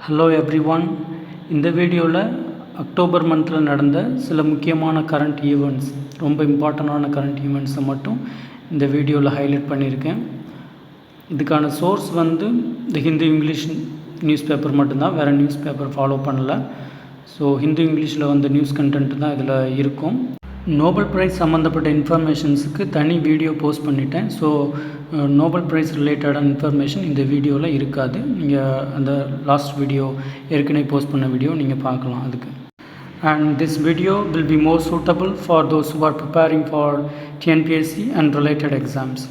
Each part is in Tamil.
Hello everyone. இந்த வீடியோவில் அக்டோபர் மந்தில் நடந்த சில முக்கியமான கரண்ட் ஈவெண்ட்ஸ், ரொம்ப இம்பார்ட்டண்டான கரண்ட் ஈவெண்ட்ஸை மட்டும் இந்த வீடியோவில் ஹைலைட் பண்ணியிருக்கேன். இதுக்கான சோர்ஸ் இந்த ஹிந்து இங்கிலீஷ் நியூஸ் பேப்பர் மட்டும்தான், வேறு நியூஸ் பேப்பர் ஃபாலோ பண்ணலை. ஸோ ஹிந்து இங்கிலீஷில் நியூஸ் கண்டென்ட் தான் இதில் இருக்கும். நோபல் ப்ரைஸ் சம்மந்தப்பட்ட இன்ஃபர்மேஷன்ஸுக்கு தனி வீடியோ போஸ்ட் பண்ணிட்டேன். ஸோ நோபல் ப்ரைஸ் ரிலேட்டடான இன்ஃபர்மேஷன் இந்த வீடியோவில் இருக்காது. நீங்கள் அந்த லாஸ்ட் வீடியோ ஏற்கனவே போஸ்ட் பண்ண வீடியோ நீங்கள் பார்க்கலாம் அதுக்கு. And this video will be more suitable for those who are preparing for TNPSC and related exams.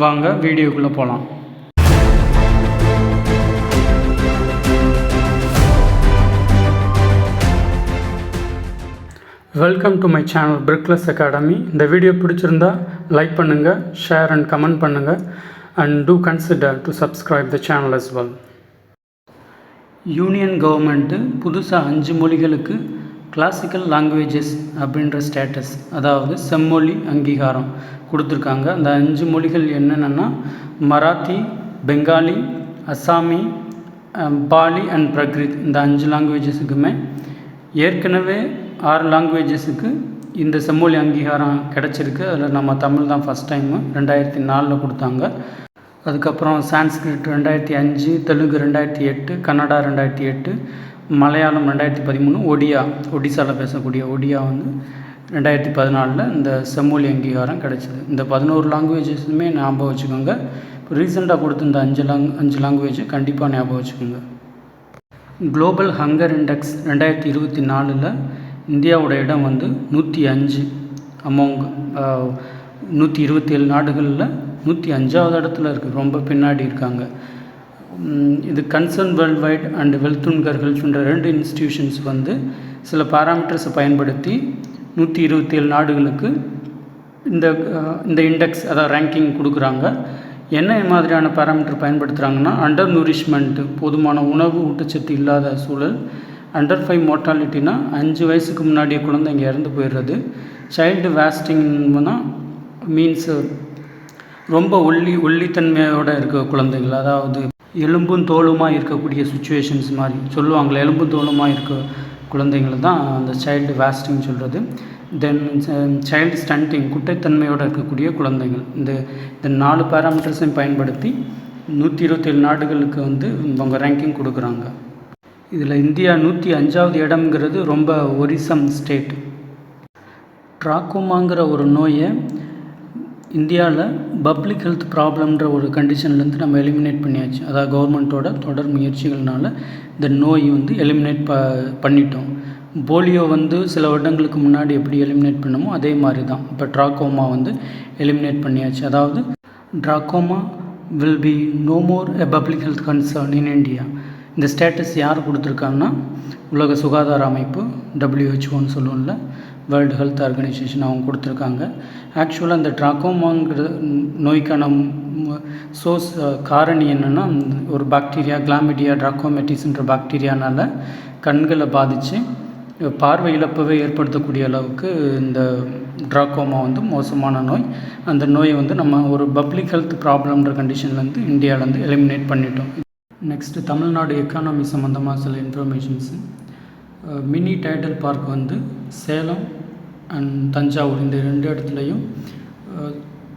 வாங்க வீடியோக்குள்ளே போகலாம். Welcome to my channel brickless academy. இந்த வீடியோ பிடிச்சிருந்தா லைக் பண்ணுங்கள், ஷேர் அண்ட் கமெண்ட் பண்ணுங்கள், and do consider to subscribe the channel as well. Union government புதுசாக 5 மொழிகளுக்கு கிளாசிக்கல் லாங்குவேஜஸ் அப்படின்ற ஸ்டேட்டஸ், அதாவது செம்மொழி அங்கீகாரம் கொடுத்துருக்காங்க. அந்த 5 மொழிகள் என்னென்னா மராத்தி, பெங்காலி, அசாமி, பாலி அண்ட் பிரக்ரித். இந்த 5 லாங்குவேஜஸுக்குமே ஏற்கனவே 6 லாங்குவேஜஸுக்கு இந்த செம்மொழி அங்கீகாரம் கிடச்சிருக்கு. அதில் நம்ம தமிழ் தான் ஃபஸ்ட் டைமு 2004 கொடுத்தாங்க. அதுக்கப்புறம் சான்ஸ்கிரிட் 2005, தெலுங்கு 2008, கன்னடா 2008, மலையாளம் 2013, ஒடிசாவில் பேசக்கூடிய ஒடியா 2014 இந்த செம்மொழி அங்கீகாரம் கிடச்சிது. இந்த 11 லாங்குவேஜஸுமே ஞாபகம் வச்சுக்கோங்க. இப்போ ரீசெண்டாக கொடுத்த இந்த 5 லாங்குவேஜை கண்டிப்பாக ஞாபகம் வச்சுக்கோங்க. குளோபல் ஹங்கர் இண்டெக்ஸ் 2024 இந்தியாவோட இடம் 105 அமௌங் 127 நாடுகளில் 105வது இடத்துல இருக்குது. ரொம்ப பின்னாடி இருக்காங்க. இது கன்சர்ன் வேர்ல்ட் வைட் அண்ட் வெல்த்துன்கர் ஹெல்ப்ன்ற 2 இன்ஸ்டிடியூஷன்ஸ் சில பாராமீட்டர்ஸை பயன்படுத்தி 127 நாடுகளுக்கு இந்த இண்டெக்ஸ், அதாவது ரேங்கிங் கொடுக்குறாங்க. என்ன மாதிரியான பேராமீட்டர் பயன்படுத்துகிறாங்கன்னா, அண்டர் நூரிஷ்மெண்ட்டு, போதுமான உணவு ஊட்டச்சத்து இல்லாத சூழல், அண்டர் 5 மோர்ட்டாலிட்டினா 5 வயசுக்கு முன்னாடியே குழந்தைங்க இறந்து போயிடுறது, சைல்டு வேஸ்டிங்னா மீன்ஸ் ரொம்ப ஒல்லித்தன்மையோடு இருக்க குழந்தைகள், அதாவது எலும்பும் தோலுமாக இருக்கக்கூடிய சுச்சுவேஷன்ஸ் மாதிரி சொல்லுவாங்களே, எலும்பும் தோலுமாக இருக்க குழந்தைங்கள் தான் அந்த சைல்டு வேஸ்டிங் சொல்கிறது. தென் சைல்டு ஸ்டண்டிங், குட்டைத்தன்மையோடு இருக்கக்கூடிய குழந்தைகள். இந்த 4 பேராமீட்டர்ஸையும் பயன்படுத்தி 127 நாடுகளுக்கு இவங்க ரேங்கிங் கொடுக்குறாங்க. இதில் இந்தியா 105வது இடம்ங்கிறது ரொம்ப ஒரிசம் ஸ்டேட். ட்ராக்கோமாங்கிற ஒரு நோயை இந்தியாவில் பப்ளிக் ஹெல்த் ப்ராப்ளம்ன்ற ஒரு கண்டிஷன்லேருந்து நம்ம எலிமினேட் பண்ணியாச்சு. அதாவது கவர்மெண்ட்டோட தொடர் முயற்சிகள்னால இந்த நோய் எலிமினேட் பண்ணிட்டோம். போலியோ சில வருடங்களுக்கு முன்னாடி எப்படி எலிமினேட் பண்ணமோ அதே மாதிரி தான் இப்போ ட்ராக்கோமா எலிமினேட் பண்ணியாச்சு. அதாவது trachoma will be no more a public health concern in India. இந்த ஸ்டேட்டஸ் யார் கொடுத்துருக்காங்கன்னா, உலக சுகாதார அமைப்பு, WHO சொல்லுவோம்ல, வேர்ல்டு ஹெல்த் ஆர்கனைசேஷன், அவங்க கொடுத்துருக்காங்க. ஆக்சுவலாக இந்த ட்ராக்கோமாங்கிற நோய்க்கான சோர்ஸ் காரணி என்னென்னா, ஒரு பாக்டீரியா, கிளாமிடியா ட்ராக்கோமெட்டிஸ்ன்ற பாக்டீரியானால் கண்களை பாதித்து பார்வை இழப்பவே ஏற்படுத்தக்கூடிய அளவுக்கு இந்த ட்ராக்கோமா மோசமான நோய். அந்த நோயை நம்ம ஒரு பப்ளிக் ஹெல்த் ப்ராப்ளம்ன்ற கண்டிஷன்லேருந்து இந்தியாவிலேருந்து எலிமினேட் பண்ணிட்டோம். நெக்ஸ்ட்டு தமிழ்நாடு எக்கானமி சம்மந்தமாக சில informations. Mini Tidel park Salem and Thanjavur இந்த 2 இடத்துலையும்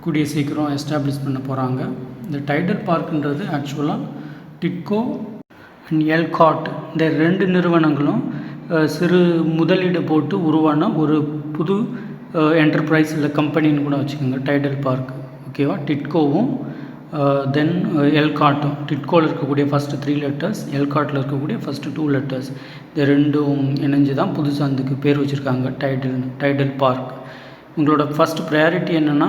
கூடிய சீக்கிரம் எஸ்டாப்ளிஷ் பண்ண போகிறாங்க. இந்த டைடல் பார்க்குன்றது ஆக்சுவலாக டிட்கோ அண்ட் எல்காட் இந்த 2 நிறுவனங்களும் சிறு முதலீடு போட்டு உருவான ஒரு புது என்டர்பிரைஸ் இல்லை கம்பெனின்னு கூட வச்சுக்கோங்க. டைடல் பார்க் ஓகேவா. டிட்கோவும் தென் எல்காட்டும், டிட்கோவில் இருக்கக்கூடிய ஃபஸ்ட்டு 3 லெட்டர்ஸ், எல்காட்டில் இருக்கக்கூடிய ஃபஸ்ட்டு 2 லெட்டர்ஸ், இந்த 2ம் இணைஞ்சு தான் புதுசாக அதுக்கு பேர் வச்சுருக்காங்க டைடல் பார்க். உங்களோட ஃபஸ்ட் ப்ரையாரிட்டி என்னென்னா,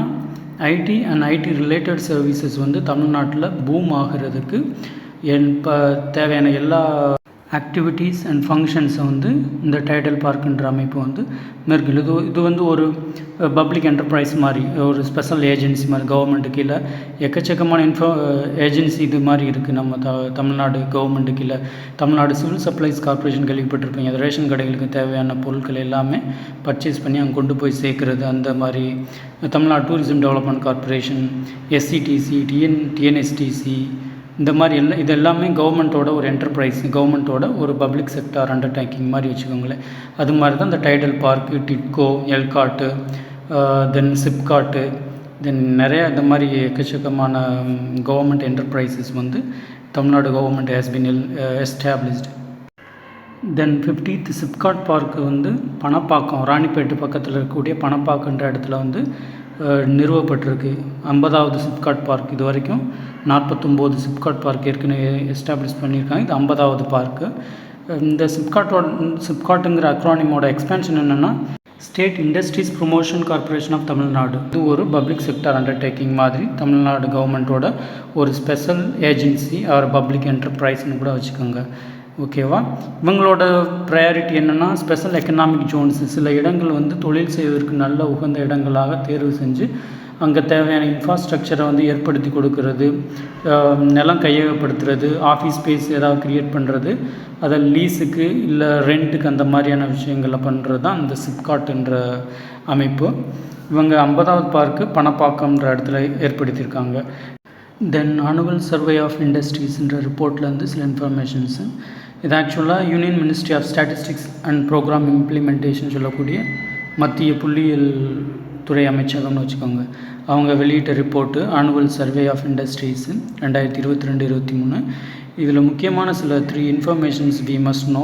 IT and IT related services தமிழ்நாட்டில் பூம் ஆகிறதுக்கு இப்போ தேவையான எல்லா ஆக்டிவிட்டீஸ் அண்ட் ஃபங்க்ஷன்ஸை இந்த டைடல் பார்க்குன்ற அமைப்பு மேற்கொள்ளுது. இது ஒரு பப்ளிக் என்டர்பிரைஸ் மாதிரி, ஒரு ஸ்பெஷல் ஏஜென்சி மாதிரி, கவர்மெண்ட்டு கீழே எக்கச்சக்கமான ஏஜென்சி இது மாதிரி இருக்குது. நம்ம தமிழ்நாடு கவர்மெண்ட்டு கீழே தமிழ்நாடு சிவில் சப்ளைஸ் கார்ப்பரேஷன் கேள்விப்பட்டிருப்பீங்க. அது ரேஷன் கடைகளுக்கு தேவையான பொருட்கள் எல்லாமே பர்ச்சேஸ் பண்ணி அங்கே கொண்டு போய் சேர்க்குறது. அந்த மாதிரி Tamil Nadu tourism development corporation, SCTC, TNSTC, இந்த மாதிரி இது எல்லாமே கவர்மெண்ட்டோட ஒரு என்டர்பிரைஸ், கவர்மெண்ட்டோட ஒரு பப்ளிக் செக்டார் அண்டர்டேக்கிங் மாதிரி வச்சுக்கோங்களேன். அது மாதிரி தான் இந்த டைடல் பார்க்கு, டிட்கோ, எல்காட்டு, தென் சிப்காட்டு, தென் நிறையா இந்த மாதிரி எக்கச்சக்கமான கவர்மெண்ட் என்டர்பிரைசஸ் வந்து Tamil Nadu government has been established. Then 50th SIPCOT park வந்து பணப்பாக்கம், ராணிப்பேட்டு பக்கத்தில் இருக்கக்கூடிய பணப்பாக்கன்ற இடத்துல வந்து நிறுவப்பட்டிருக்கு. 50வது சிப்காட் பார்க். இது வரைக்கும் 49 சிப்காட் பார்க் ஏற்கனவே எஸ்டாப்ளிஷ் பண்ணியிருக்காங்க. இது 50வது பார்க்கு. இந்த சிப்காட்டுங்கிற அக்ரானிமோட எக்ஸ்பேன்ஷன் என்னென்னா state industries promotion corporation of Tamil Nadu. இது ஒரு பப்ளிக் செக்டார் அண்டர்டேக்கிங் மாதிரி தமிழ்நாடு கவர்மெண்ட்டோட ஒரு ஸ்பெஷல் ஏஜென்சி ஆர் பப்ளிக் என்டர்பிரைஸ்னு கூட வச்சுக்கோங்க. ஓகேவா? இவங்களோட ப்ரையாரிட்டி என்னென்னா ஸ்பெஷல் எக்கனாமிக் ஜோன்ஸ், சில இடங்கள் வந்து தொழில் செய்வதற்கு நல்ல உகந்த இடங்களாக தேர்வு செஞ்சு அங்கே தேவையான இன்ஃப்ராஸ்ட்ரக்சரை வந்து ஏற்படுத்தி கொடுக்கறது, நிலம் கையகப்படுத்துறது, ஆஃபீஸ் ஸ்பேஸ் ஏதாவது க்ரியேட் பண்ணுறது, அதை லீஸுக்கு இல்லை ரெண்ட்டுக்கு அந்த மாதிரியான விஷயங்களை பண்ணுறது தான் இந்த சிப்காட்ன்ற அமைப்பு. இவங்க 50வது பார்க்கு பணப்பாக்கம்ன்ற இடத்துல ஏற்படுத்தியிருக்காங்க. தென் ஆனுவல் சர்வே ஆஃப் இண்டஸ்ட்ரீஸ்ன்ற ரிப்போர்ட்லேருந்து சில இன்ஃபர்மேஷன்ஸு. இது ஆக்சுவலாக union ministry of statistics and programme implementation சொல்லக்கூடிய மத்திய புள்ளியியல் துறை அமைச்சகம்னு வச்சுக்கோங்க. அவங்க வெளியிட்ட report annual survey of industries 2022-23. இதில் முக்கியமான சில 3 informations we must know.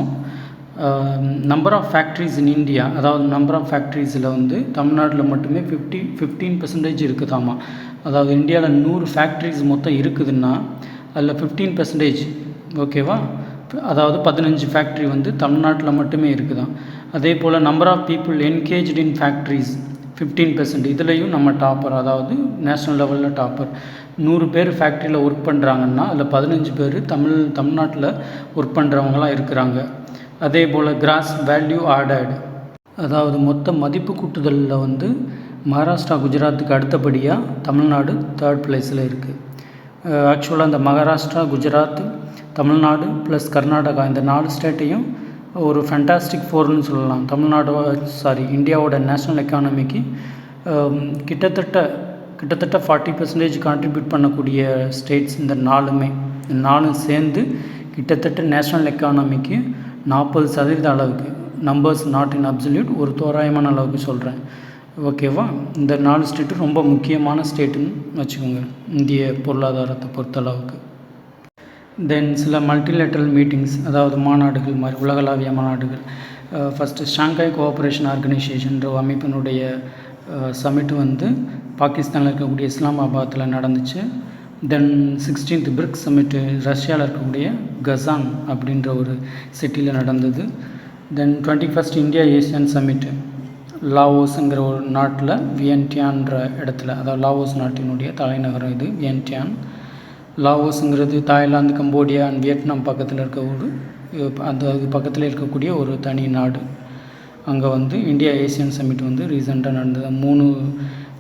Number of factories in India, அதாவது நம்பர் ஆஃப் ஃபேக்ட்ரிஸில் வந்து தமிழ்நாட்டில் மட்டுமே 15% இருக்குதாமா. அதாவது இந்தியாவில் 100 ஃபேக்ட்ரிஸ் மொத்தம் இருக்குதுன்னா அதில் 15%, ஓகேவா, அதாவது 15 ஃபேக்ட்ரி வந்து தமிழ்நாட்டில் மட்டுமே இருக்குதான். அதே போல் number of people engaged in factories 15%. இதுலேயும் நம்ம டாப்பர், அதாவது நேஷ்னல் லெவலில் டாப்பர். 100 பேர் ஃபேக்ட்ரியில் ஒர்க் பண்ணுறாங்கன்னா அதில் 15 பேர் தமிழ்நாட்டில் ஒர்க் பண்ணுறவங்களாம் இருக்கிறாங்க. அதே போல் கிராஸ் வேல்யூ ஆடட், அதாவது மொத்த மதிப்பு கூட்டுதலில் வந்து மகாராஷ்டிரா, குஜராத்துக்கு அடுத்தபடியாக தமிழ்நாடு 3rd பிளேஸில் இருக்குது. ஆக்சுவலாக இந்த மகாராஷ்டிரா, குஜராத், தமிழ்நாடு ப்ளஸ் கர்நாடகா இந்த 4 ஸ்டேட்டையும் ஒரு ஃபேண்டாஸ்டிக் ஃபோர்னு சொல்லலாம். இந்தியாவோட நேஷ்னல் எக்கானமிக்கு கிட்டத்தட்ட 40% கான்ட்ரிபியூட் பண்ணக்கூடிய ஸ்டேட்ஸ் இந்த 4 சேர்ந்து கிட்டத்தட்ட நேஷ்னல் எக்கானமிக்கு 40% அளவுக்கு. நம்பர்ஸ் நாட் இன் அப்சல்யூட், ஒரு தோராயமான அளவுக்கு சொல்கிறேன். ஓகேவா? இந்த 4 ஸ்டேட்டும் ரொம்ப முக்கியமான ஸ்டேட்டுன்னு வச்சுக்கோங்க இந்திய பொருளாதாரத்தை பொறுத்தளவுக்கு. தென் சில மல்டிலேட்ரல் மீட்டிங்ஸ், அதாவது மாநாடுகள் மாதிரி, உலகளாவிய மாநாடுகள். ஃபஸ்ட்டு ஷாங்காய் கோஆப்ரேஷன் ஆர்கனைசேஷன்ற அமைப்பினுடைய சமிட் வந்து பாகிஸ்தானில் இருக்கக்கூடிய இஸ்லாமாபாத்தில் நடந்துச்சு. தென் 16th பிரிக்ஸ் சமிட்டு ரஷ்யாவில் இருக்கக்கூடிய கசான் அப்படின்ற ஒரு சிட்டியில் நடந்தது. தென் 21st இந்தியா ஏசியன் சமிட்டு லாவோஸுங்கிற ஒரு நாட்டில் வியன்டியான்ற இடத்துல, அதாவது லாவோஸ் நாட்டினுடைய தலைநகரம் இது வியன்டியான். லாவோஸுங்கிறது தாய்லாந்து, கம்போடியா அண்ட் வியட்நாம் பக்கத்தில் இருக்க அது பக்கத்தில் இருக்கக்கூடிய ஒரு தனி நாடு. அங்கே வந்து இந்தியா ஏசியன் சமிட் வந்து ரீசெண்டாக நடந்தது.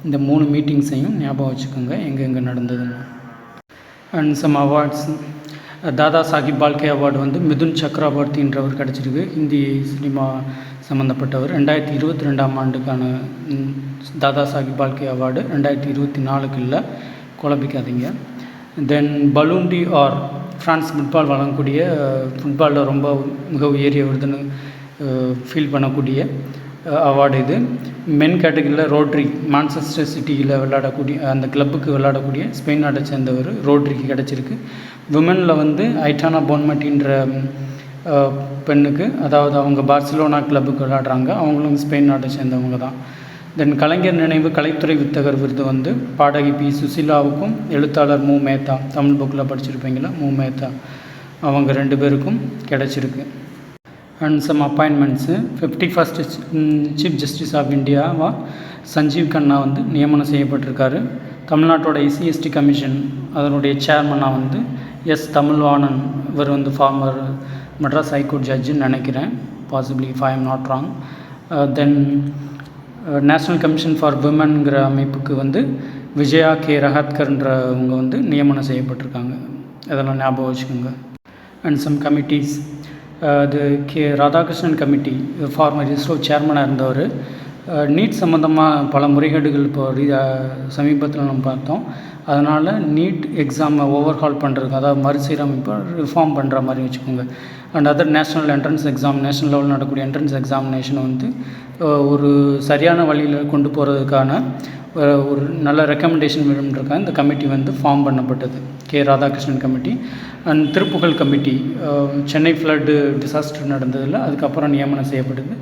இந்த 3 மீட்டிங்ஸையும் ஞாபகம் வச்சுக்கோங்க எங்கெங்கே நடந்ததுன்னு. And some awards. Dada Saheb Phalke award வந்து மிதுன் சக்ரவர்த்தின்றவர் கிடச்சிருக்கு. ஹிந்தி சினிமா சம்மந்தப்பட்டவர். 2022ஆம் ஆண்டுக்கான தாதா சாஹிப் பால்கே அவார்டு. 2024க்கு இல்லை, குழப்பிக்காதீங்க. Then Ballon d'Or, France football வழங்கக்கூடிய ஃபுட்பாலில் ரொம்ப மிக உயரிய விருதுன்னு ஃபீல் பண்ணக்கூடிய அவார்டு இது. மென் கேட்டகரியில் ரோட்ரி, மான்செஸ்டர் சிட்டியில் விளையாடக்கூடிய அந்த கிளப்புக்கு விளையாடக்கூடிய ஸ்பெயின் நாட்டை சேர்ந்தவர் ரோட்ரிக்கு கிடச்சிருக்கு. விமனில் வந்து ஐட்டானா போன்மட்டின்ற பெண்ணுக்கு, அதாவது அவங்க பார்சிலோனா கிளப்புக்கு விளையாடுறாங்க, அவங்களும் ஸ்பெயின் நாட்டை சேர்ந்தவங்க தான். தென் கலைஞர் நினைவு கலைத்துறை வித்தகர் விருது வந்து பாடகி பி சுசிலாவுக்கும் எழுத்தாளர் மு மேத்தா, தமிழ் புக்கில் படிச்சிருப்பீங்களா, மு மேத்தா, அவங்க 2 பேருக்கும் கிடச்சிருக்கு. And some appointments. 51st chief justice of இந்தியாவா சஞ்சீவ் கண்ணா வந்து நியமனம் செய்யப்பட்டிருக்காரு. தமிழ்நாட்டோட எஸ்சி/எஸ்டி கமிஷன் அதனுடைய சேர்மனாக வந்து எஸ் தமிழ்வாணன், இவர் வந்து ஃபார்மர் மெட்ராஸ் ஹைகோர்ட் ஜட்ஜுன்னு நினைக்கிறேன், possibly if I'm not wrong. Then National Commission for விமன்ங்கிற அமைப்புக்கு வந்து விஜயா கே ரஹாத்கர்ன்றவங்க வந்து நியமனம் செய்யப்பட்டிருக்காங்க. அதெல்லாம் ஞாபகம் வச்சுக்கோங்க. And some committees. அது ராதாகிருஷ்ணன் கமிட்டி, ஃபார்மர் இஸ்ரோ சேர்மனாக இருந்தவர், நீட் சம்மந்தமாக பல முறைகேடுகள் இப்போ சமீபத்தில் நம்ம பார்த்தோம். அதனால் நீட் எக்ஸாமை ஓவர்ஹால் பண்ணுறதுக்கு, அதாவது மறுசீரமைப்பு ரிஃபார்ம் பண்ணுற மாதிரி வச்சுக்கோங்க. And other national entrance exam, national லெவலில் நடக்கக்கூடிய என்ட்ரன்ஸ் எக்ஸாமினேஷனை வந்து ஒரு சரியான வழியில் கொண்டு போகிறதுக்கான ஒரு நல்ல ரெக்கமெண்டேஷன் வேணும்ன்றக்காக இந்த கமிட்டி வந்து ஃபார்ம் பண்ணப்பட்டது. K Radhakrishnan committee. And Thiruppugazh committee Chennai flood disaster நடந்ததில் அதுக்கப்புறம் நியமனம் செய்யப்பட்டது.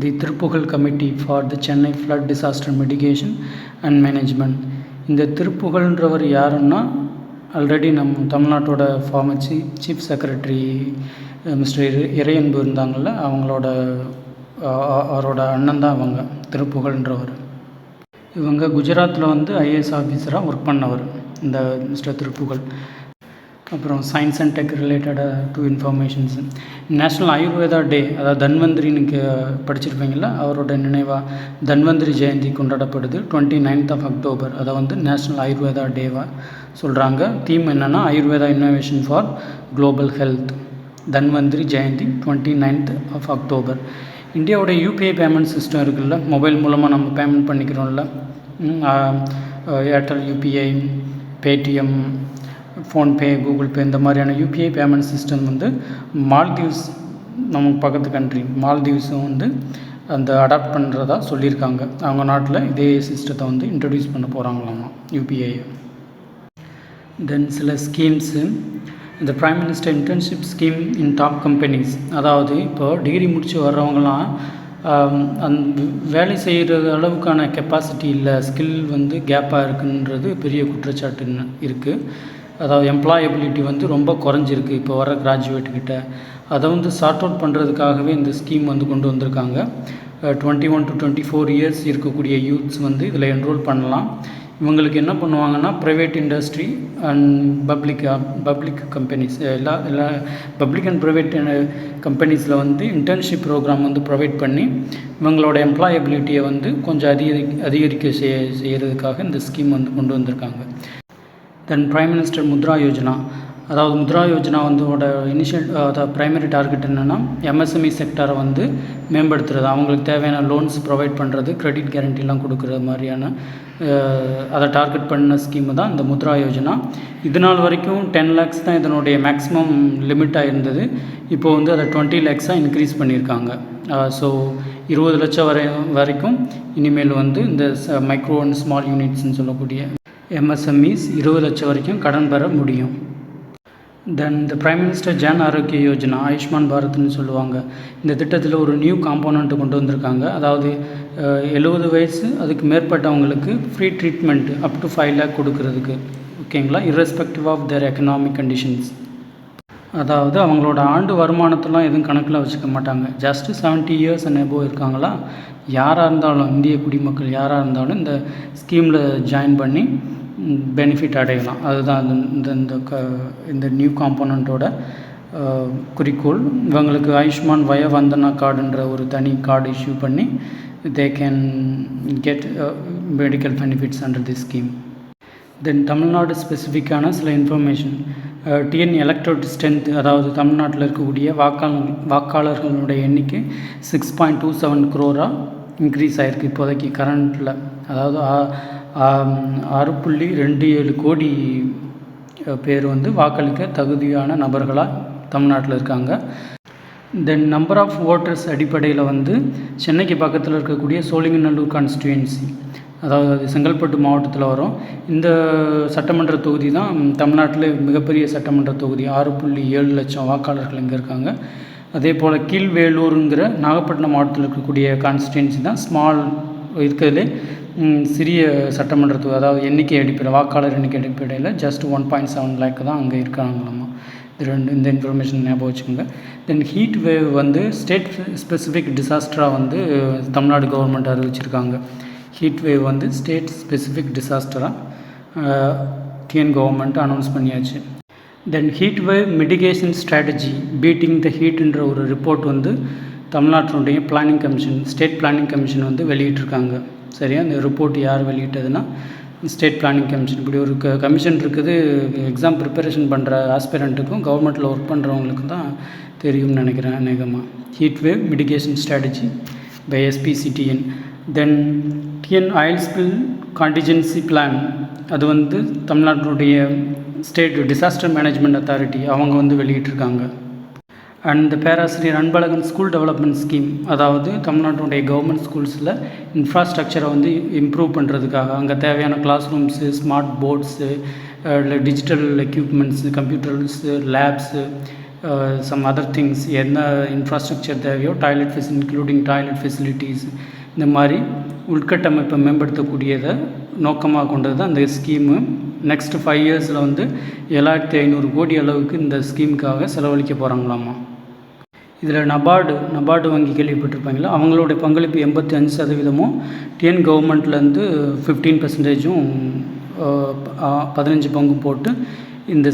The Thiruppugazh committee for the Chennai flood disaster mitigation and management. இந்த திருப்புகழ்ன்றவர் யாருன்னா, ஆல்ரெடி நம்ம தமிழ்நாட்டோட former chief secretary mister Iraianbu இருந்தாங்கள்ல, அவரோட அண்ணன் தான் அவங்க திருப்புகழ்ன்றவர். இவங்க குஜராத்தில் வந்து ஐஏஎஸ் ஆஃபீஸராக ஒர்க் பண்ணவர் இந்த மிஸ்டர் திருப்புகழ். அப்புறம் சயின்ஸ் அண்ட் டெக் ரிலேட்டடாக டூ இன்ஃபர்மேஷன்ஸ். நேஷ்னல் ஆயுர்வேதா டே, அதாவது தன்வந்திரின்னு படிச்சிருப்பீங்களா, அவரோட நினைவாக தன்வந்திரி ஜெயந்தி கொண்டாடப்படுது 29th அக்டோபர். அதை வந்து நேஷ்னல் ஆயுர்வேதா டேவாக சொல்கிறாங்க. தீம் என்னென்னா Ayurveda innovation for global health. Dhanvantari Jayanti 29th October. இந்தியாவோட யூபிஐ பேமெண்ட் சிஸ்டம் இருக்குல்ல, மொபைல் மூலமாக நம்ம பேமெண்ட் பண்ணிக்கிறோம்ல, Airtel UPI, Paytm, PhonePe, Google Pay, இந்த மாதிரியான யூபிஐ பேமெண்ட் சிஸ்டம் வந்து மால்தீவ்ஸ், நமக்கு பக்கத்து கண்ட்ரி மால்தீவ்ஸும் வந்து அந்த அடாப்ட் பண்ணுறதா சொல்லியிருக்காங்க. அவங்க நாட்டில் இதே சிஸ்டத்தை வந்து இன்ட்ரடியூஸ் பண்ண போகிறாங்களாமா யூபிஐ. தென் சில ஸ்கீம்ஸு, இந்த prime minister internship scheme in top companies. அதாவது இப்போ டிகிரி முடித்து வர்றவங்களாம் வேலை செய்கிற அளவுக்கான கெப்பாசிட்டி இல்லை, ஸ்கில் வந்து கேப்பாக இருக்குன்றது பெரிய குற்றச்சாட்டுன்னு இருக்குது. அதாவது எம்ப்ளாயபிலிட்டி வந்து ரொம்ப குறைஞ்சிருக்கு இப்போ வர கிராஜுவேட்டுக்கிட்ட. அதை வந்து சார்ட் அவுட் பண்ணுறதுக்காகவே இந்த ஸ்கீம் வந்து கொண்டு வந்திருக்காங்க. 21 to 24 இயர்ஸ் இருக்கக்கூடிய யூத்ஸ் வந்து இதில் என்ரோல் பண்ணலாம். இவங்களுக்கு என்ன பண்ணுவாங்கன்னா, private industry and public companies, எல்லா பப்ளிக் அண்ட் ப்ரைவேட் கம்பெனிஸில் வந்து இன்டர்ன்ஷிப் ப்ரோக்ராம் வந்து ப்ரொவைட் பண்ணி இவங்களோட எம்ப்ளாயபிலிட்டியை வந்து கொஞ்சம் அதிகரிக்க செய்கிறதுக்காக இந்த ஸ்கீம் வந்து கொண்டு வந்திருக்காங்க. தென் ப்ரைம் மினிஸ்டர் முத்ரா யோஜனா. அதாவது முத்ரா யோஜனா வந்து அதாவது ப்ரைமரி டார்கெட் என்னென்னா, எம்எஸ்எம்இ செக்டரை வந்து மேம்படுத்துறது, அவங்களுக்கு தேவையான லோன்ஸ் ப்ரொவைட் பண்ணுறது, கிரெடிட் கேரண்டிலாம் கொடுக்குற மாதிரியான அதை டார்கெட் பண்ண ஸ்கீமு தான் இந்த முத்ரா யோஜனா. இது நாள் வரைக்கும் 10 lakhs தான் இதனுடைய மேக்ஸிமம் லிமிட்டாக இருந்தது. இப்போது வந்து அதை 20 lakhs இன்க்ரீஸ் பண்ணியிருக்காங்க. ஸோ 20 லட்சம் வரைக்கும் இனிமேல் வந்து இந்த மைக்ரோ அண்ட் ஸ்மால் யூனிட்ஸ்ன்னு சொல்லக்கூடிய எம்எஸ்எம்இஸ் 20 லட்சம் வரைக்கும் கடன் பெற முடியும். தென் இந்த ப்ரைம் மினிஸ்டர் ஜன் ஆரோக்கிய யோஜனா, ஆயுஷ்மான் பாரத்னு சொல்லுவாங்க. இந்த திட்டத்தில் ஒரு நியூ காம்போனண்ட்டு கொண்டு வந்திருக்காங்க. அதாவது 70 வயசு அதுக்கு மேற்பட்டவங்களுக்கு free treatment up to 5 lakh கொடுக்கறதுக்கு, ஓகேங்களா, irrespective of their economic conditions. அதாவது அவங்களோட ஆண்டு வருமானத்தெல்லாம் எதுவும் கணக்கில் வச்சுக்க மாட்டாங்க. ஜஸ்ட்டு 70 years and above இருக்காங்களா, யாராக இருந்தாலும், இந்திய குடிமக்கள் யாராக இருந்தாலும் இந்த ஸ்கீமில் ஜாயின் பண்ணி பெனிஃபிட் அடையலாம். அதுதான் இந்த நியூ காம்போனண்ட்டோட குறிக்கோள். இவங்களுக்கு ஆயுஷ்மான் வந்தனா கார்டுன்ற ஒரு தனி கார்டு இஷ்யூ பண்ணி they can get medical benefits under the scheme. Then Tamil Nadu ஸ்பெசிஃபிக்கான சில இன்ஃபர்மேஷன். டிஎன் எலக்ட்ரோட் ஸ்ட்ரென்த், அதாவது தமிழ்நாட்டில் இருக்கக்கூடிய வாக்காளர்களுடைய எண்ணிக்கை 6.27 crore இன்க்ரீஸ் ஆகிருக்கு இப்போதைக்கு கரண்ட்டில். அதாவது 6.27 கோடி பேர் வந்து வாக்களிக்க தகுதியான நபர்களாக தமிழ்நாட்டில் இருக்காங்க. தென் நம்பர் ஆஃப் ஓட்டர்ஸ் அடிப்படையில் வந்து சென்னைக்கு பக்கத்தில் இருக்கக்கூடிய சோழிங்கநல்லூர் கான்ஸ்டியூன்சி, அதாவது அது செங்கல்பட்டு மாவட்டத்தில் வரும். இந்த சட்டமன்ற தொகுதி தான் தமிழ்நாட்டில் மிகப்பெரிய சட்டமன்ற தொகுதி. 6.7 லட்சம் வாக்காளர்கள் இங்கே இருக்காங்க. அதே போல் கீழ்வேலூருங்கிற நாகப்பட்டினம் மாவட்டத்தில் இருக்கக்கூடிய கான்ஸ்டியூன்சி தான் ஸ்மால் இருக்கிறதுலே சிறிய சட்டமன்ற தொகுதி. அதாவது வாக்காளர் எண்ணிக்கை அடிப்படையில் ஜஸ்ட் 1.7 lakh தான் அங்கே இருக்காங்களாமா. இந்த இன்ஃபர்மேஷன் ஞாபகம் வச்சுக்கோங்க. தென் ஹீட் வேவ் வந்து ஸ்டேட் ஸ்பெசிஃபிக் டிசாஸ்டராக வந்து தமிழ்நாடு கவர்மெண்ட் அறிவிச்சிருக்காங்க. ஹீட் வேவ் வந்து ஸ்டேட் ஸ்பெசிஃபிக் டிசாஸ்டராக டிஎன் கவர்மெண்ட் அனௌன்ஸ் பண்ணியாச்சு. Then heat wave mitigation strategy beating the ஹீட்ன்ற ஒரு ரிப்போர்ட் வந்து தமிழ்நாட்டினுடைய planning commission, state planning commission வந்து வெளியிட்டிருக்காங்க. சரியா, இந்த ரிப்போர்ட் யார் வெளியிட்டதுன்னா ஸ்டேட் பிளானிங் கமிஷன். இப்படி ஒரு கமிஷன் இருக்குது. எக்ஸாம் ப்ரிப்பரேஷன் பண்ணுற ஆஸ்பிரண்ட்டுக்கும் கவர்மெண்ட்டில் ஒர்க் பண்ணுறவங்களுக்கும் தான் தெரியும்னு நினைக்கிறேன் அநேகமாக. Heat wave mitigation strategy by SPCTN. Then TN oil spill contingency plan, அது வந்து தமிழ்நாட்டினுடைய ஸ்டேட் டிசாஸ்டர் மேனேஜ்மெண்ட் அத்தாரிட்டி அவங்க வந்து வெளியிட்டிருக்காங்க. அண்ட் பேராசிரியர் அன்பழகன் ஸ்கூல் டெவலப்மெண்ட் ஸ்கீம், அதாவது தமிழ்நாட்டுடைய கவர்மெண்ட் ஸ்கூல்ஸில் இன்ஃப்ராஸ்ட்ரக்சரை வந்து இம்ப்ரூவ் பண்ணுறதுக்காக அங்கே தேவையான கிளாஸ் ரூம்ஸு, ஸ்மார்ட் போர்ட்ஸு, இல்லை digital equipments, computers, labs, some other things, என்ன இன்ஃப்ராஸ்ட்ரக்சர் தேவையோ, டாய்லெட் இன்க்ளூடிங் டாய்லெட் ஃபெசிலிட்டிஸ், இந்த மாதிரி உள்கட்டமைப்பை மேம்படுத்தக்கூடியதை நோக்கமாக கொண்டது தான் இந்த ஸ்கீமு. நெக்ஸ்ட் 5 இயர்ஸில் வந்து 7500 கோடி அளவுக்கு இந்த ஸ்கீமுக்காக செலவழிக்க போகிறாங்களாமா. இதில் நபார்டு வங்கி கேள்விப்பட்டிருப்பாங்களா, அவங்களுடைய பங்களிப்பு 85%, டிஎன் கவர்மெண்ட்லேருந்து 15%, 15 பங்கும் போட்டு இந்த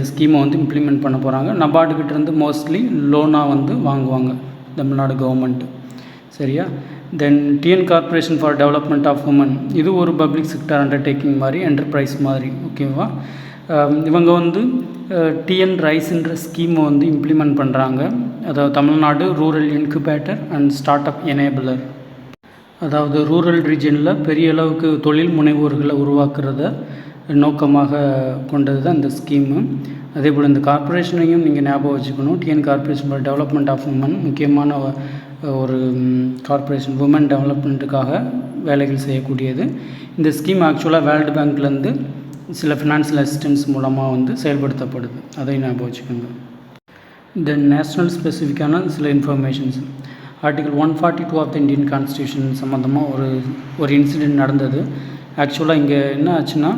ஸ்கீமை வந்து இம்ப்ளிமெண்ட் பண்ண போகிறாங்க. நபார்டுக்கிட்டேருந்து மோஸ்ட்லி லோனாக வந்து வாங்குவாங்க தமிழ்நாடு கவர்மெண்ட்டு. சரியா? Then TN corporation for development of women, இது ஒரு பப்ளிக் செக்டர் அண்டர்டேக்கிங் மாதிரி, என்டர்பிரைஸ் மாதிரி. ஓகேவா? இவங்க வந்து டிஎன் ரைஸ்ன்ற ஸ்கீமை வந்து இம்ப்ளிமெண்ட் பண்ணுறாங்க. அதாவது Tamil Nadu rural incubator and start up enabler, அதாவது ரூரல் ரீஜனில் பெரிய அளவுக்கு தொழில் முனைவோர்களை உருவாக்குறத நோக்கமாக கொண்டது தான் இந்த ஸ்கீமு. அதே போல் இந்த கார்பரேஷனையும் நீங்கள் ஞாபகம் வச்சுக்கணும். TN corporation for development of women முக்கியமான ஒரு கார்பரேஷன், உமன் டெவலப்மெண்ட்டுக்காக வேலைகள் செய்யக்கூடியது. இந்த ஸ்கீம் ஆக்சுவலாக வேர்ல்டு பேங்க்லேருந்து சில ஃபினான்ஷியல் அசிஸ்டன்ஸ் மூலமாக வந்து செயல்படுத்தப்படுது, அதையும் ஞாபகம் வச்சுக்கோங்க. தென் நேஷ்னல் ஸ்பெசிஃபிக்கான சில informations, article 142 of the Indian constitution சம்மந்தமாக ஒரு இன்சிடெண்ட் நடந்தது. ஆக்சுவலாக இங்கே என்ன ஆச்சுன்னா,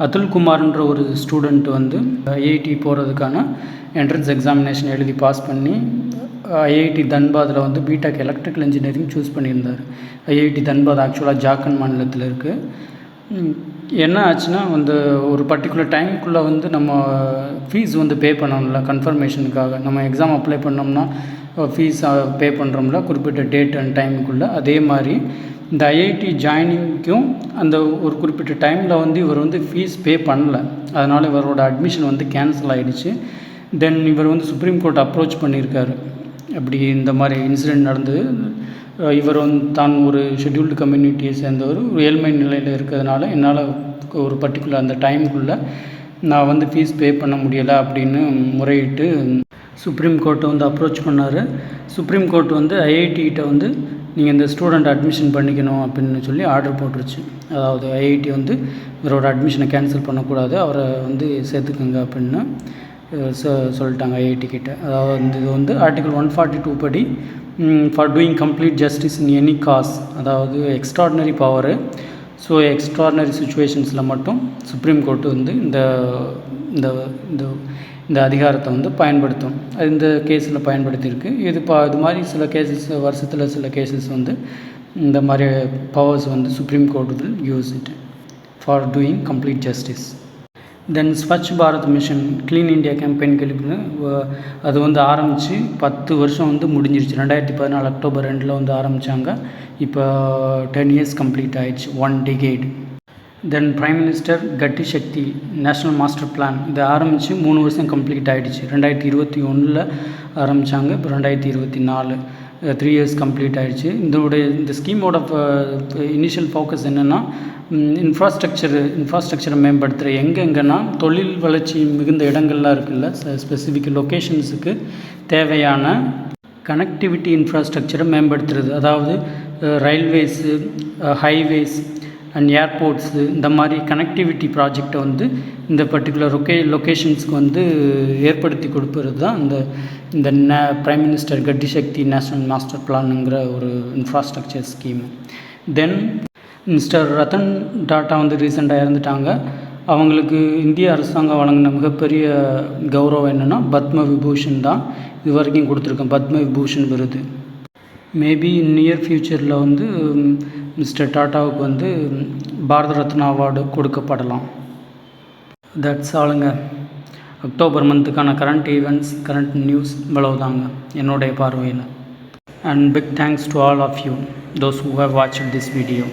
அதுல்குமார்ன்ற ஒரு ஸ்டூடெண்ட் வந்து ஐஐடி போகிறதுக்கான என்ட்ரன்ஸ் எக்ஸாமினேஷன் எழுதி பாஸ் பண்ணி ஐஐடி தன்பாதில் வந்து பிடெக் எலக்ட்ரிக்கல் இன்ஜினியரிங் சூஸ் பண்ணியிருந்தார். ஐஐடி தன்பாத் ஆக்சுவலாக ஜார்க்கண்ட் மாநிலத்தில் இருக்குது. என்ன ஆச்சுன்னா, அந்த ஒரு பர்டிகுலர் டைமுக்குள்ளே வந்து நம்ம ஃபீஸ் வந்து பே பண்ணணும்ல கன்ஃபர்மேஷனுக்காக. நம்ம எக்ஸாம் அப்ளை பண்ணோம்னா ஃபீஸ் பே பண்ணுறோம்ல குறிப்பிட்ட டேட் அண்ட் டைமுக்குள்ளே, அதே மாதிரி இந்த ஐஐடி ஜாயினிங்க்கும் அந்த ஒரு குறிப்பிட்ட டைமில் வந்து இவர் வந்து ஃபீஸ் பே பண்ணல. அதனால் இவரோட அட்மிஷன் வந்து கேன்சல் ஆகிடுச்சு. தென் இவர் வந்து சுப்ரீம் கோர்ட் அப்ரோச் பண்ணியிருக்காரு. அப்படி இந்த மாதிரி இன்சிடெண்ட் நடந்தது. இவர் வந்து தான் ஒரு ஷெட்யூல்டு கம்யூனிட்டியை சேர்ந்தவர், ஒரு ஏழ்மை நிலையில் இருக்கிறதுனால என்னால் ஒரு பர்டிகுலர் அந்த டைமுக்குள்ளே நான் வந்து ஃபீஸ் பே பண்ண முடியலை அப்படின்னு முறையிட்டு சுப்ரீம் கோர்ட்டை வந்து அப்ரோச் பண்ணார். சுப்ரீம் கோர்ட் வந்து ஐஐடிகிட்ட வந்து நீங்கள் இந்த ஸ்டூடெண்ட் அட்மிஷன் பண்ணிக்கணும் அப்படின்னு சொல்லி ஆர்டர் போட்டுருச்சு. அதாவது ஐஐடி வந்து இவரோட அட்மிஷனை கேன்சல் பண்ணக்கூடாது, அவரை வந்து சேர்த்துக்கங்க அப்படின்னு சொல்லிட்டாங்க ஐஐடி கிட்ட. அதாவது இது வந்து ஆர்டிகல் 142 படி for doing complete justice in any cause, அதாவது எக்ஸ்ட்ராடினரி பவரு. ஸோ எக்ஸ்ட்ராடினரி சுச்சுவேஷன்ஸில் மட்டும் சுப்ரீம் கோர்ட்டு வந்து இந்த இந்த இந்த அதிகாரத்தை வந்து பயன்படுத்தும். அது இந்த கேஸில் பயன்படுத்தியிருக்கு. இது மாதிரி சில கேசஸ், வருஷத்தில் சில கேசஸ் வந்து இந்த மாதிரி பவர்ஸ் வந்து supreme court will use it for doing complete justice. Then Swachh Bharat mission, clean India campaign கேள்வின்னு அது வந்து ஆரம்பித்து 10 வருஷம் வந்து முடிஞ்சிருச்சு. 2014 அக்டோபர் 2 வந்து ஆரம்பித்தாங்க. இப்போ 10 இயர்ஸ் கம்ப்ளீட் ஆகிடுச்சு, 1 decade. தென் பிரைம் மினிஸ்டர் கட்டி சக்தி நேஷ்னல் மாஸ்டர் பிளான், இது ஆரம்பித்து 3 வருஷம் கம்ப்ளீட் ஆகிடுச்சு. 2021 ஆரம்பித்தாங்க, இப்போ 2024, 3 இயர்ஸ் கம்ப்ளீட் ஆகிடுச்சு. இந்த ஸ்கீமோட இனிஷியல் ஃபோக்கஸ் என்னென்னா, இன்ஃப்ராஸ்ட்ரக்சரை மேம்படுத்துகிற எங்கெங்கன்னா தொழில் வளர்ச்சி மிகுந்த இடங்கள்லாம் இருக்குல்ல, ஸ்பெசிஃபிக் லொக்கேஷன்ஸுக்கு தேவையான கனெக்டிவிட்டி இன்ஃப்ராஸ்ட்ரக்சரை மேம்படுத்துறது. அதாவது ரயில்வேஸு, ஹைவேஸ் அண்ட் ஏர்போர்ட்ஸு, இந்த மாதிரி கனெக்டிவிட்டி ப்ராஜெக்டை வந்து இந்த பர்டிகுலர் லொக்கேஷன்ஸ்க்கு வந்து ஏற்படுத்தி கொடுப்பது தான் இந்த பிரைம் மினிஸ்டர் கட்டி சக்தி நேஷ்னல் மாஸ்டர் பிளானுங்கிற ஒரு இன்ஃப்ராஸ்ட்ரக்சர் ஸ்கீம். தென் மிஸ்டர் ரத்தன் டாட்டா வந்து ரீசெண்டாக இறந்துட்டாங்க. அவங்களுக்கு இந்திய அரசாங்கம் வழங்கின மிகப்பெரிய கௌரவம் என்னென்னா பத்ம விபூஷன் தான். இது வரைக்கும் கொடுத்துருக்கேன் பத்ம விபூஷன் விருது. மேபி நியர் ஃப்யூச்சரில் வந்து மிஸ்டர் டாட்டாவுக்கு வந்து பாரத ரத்னா அவார்டு கொடுக்கப்படலாம். தட்ஸ் ஆளுங்க. அக்டோபர் மந்த்துக்கான கரண்ட் ஈவெண்ட்ஸ், கரண்ட் நியூஸ் இவ்வளவுதாங்க என்னுடைய பார்வையில். And big thanks to all of you, those who have watched this video.